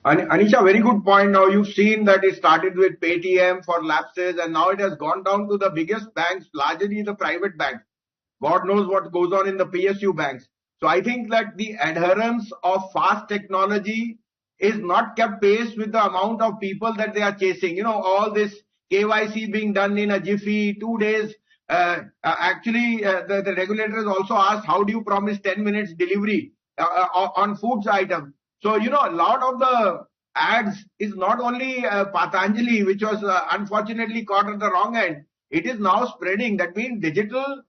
Anisha, very good point. Now you've seen that it started with Paytm for lapses and now it has gone down to the biggest banks, largely the private banks. God knows what goes on in the PSU banks. So I think that the adherence of fast technology is not kept pace with the amount of people that they are chasing. You know, all this KYC being done in a jiffy, 2 days. The regulators also asked, how do you promise 10 minutes delivery on foods items? So, you know, a lot of the ads is not only Patanjali, which was unfortunately caught at the wrong end. It is now spreading. That means digital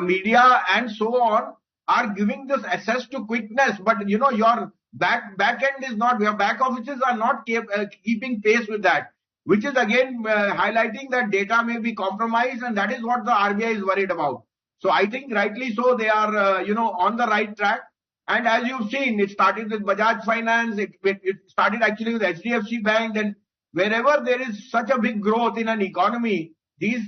media and so on are giving this access to quickness, but you know your back end is not, your back offices are not keeping pace with that, which is again highlighting that data may be compromised, and that is what the RBI is worried about. So I think rightly so they are on the right track. And as you've seen, it started with Bajaj Finance, it started actually with HDFC Bank, and wherever there is such a big growth in an economy, these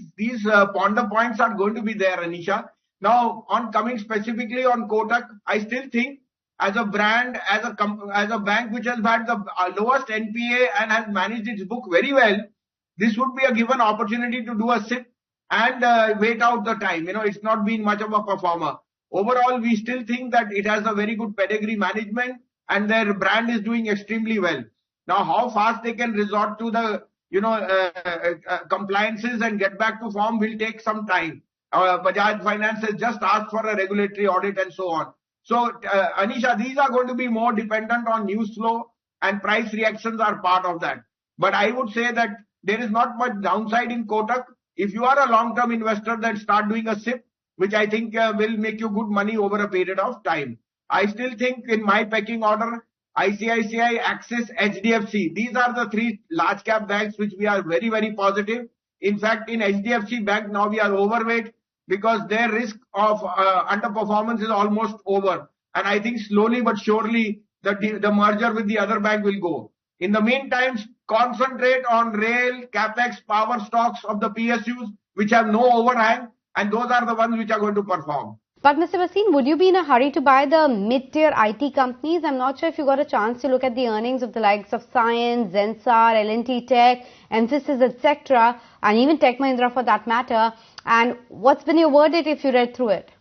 ponder points are going to be there, Anisha. Now, on coming specifically on Kotak, I still think as a brand, as a bank which has had the lowest NPA and has managed its book very well, this would be a given opportunity to do a sip and wait out the time. You know, it's not been much of a performer. Overall, we still think that it has a very good pedigree management and their brand is doing extremely well. Now, how fast they can resort to the compliances and get back to form will take some time. Bajaj Finance has just asked for a regulatory audit and so on. So, Anisha, these are going to be more dependent on news flow and price reactions are part of that. But I would say that there is not much downside in Kotak. If you are a long-term investor, then start doing a SIP, which I think will make you good money over a period of time. I still think in my pecking order, ICICI, Axis, HDFC. These are the three large cap banks which we are very, very positive. In fact, in HDFC Bank, now we are overweight because their risk of underperformance is almost over. And I think slowly but surely the merger with the other bank will go. In the meantime, concentrate on rail, capex, power stocks of the PSUs which have no overhang, and those are the ones which are going to perform. But Mr. Bhasin, would you be in a hurry to buy the mid-tier IT companies? I'm not sure if you got a chance to look at the earnings of the likes of Science, Zensar, L&T Tech, Mphasis, etc., and even Tech Mahindra for that matter. And what's been your verdict if you read through it?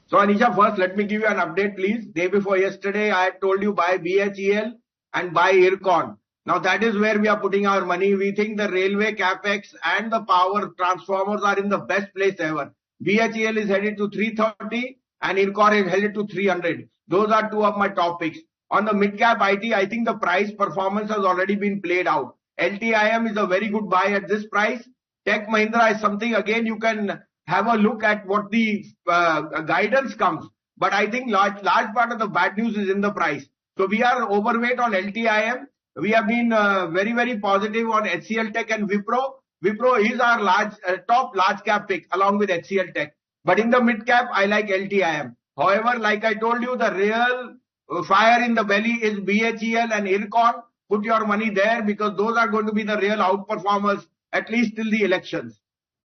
So Anisha, first let me give you an update, please. Day before yesterday, I had told you buy BHEL and buy IRCON. Now that is where we are putting our money. We think the railway capex and the power transformers are in the best place ever. BHEL is headed to 330 and IRCON is headed to 300. Those are two of my top picks. On the mid-cap IT, I think the price performance has already been played out. LTIM is a very good buy at this price. Tech Mahindra is something, again, you can have a look at what the guidance comes. But I think large part of the bad news is in the price. So we are overweight on LTIM. We have been very, very positive on HCL Tech and Wipro. Wipro is our top large cap pick along with HCL Tech. But in the mid cap, I like LTIM. However, like I told you, the real fire in the belly is BHEL and IRCON. Put your money there because those are going to be the real outperformers, at least till the elections.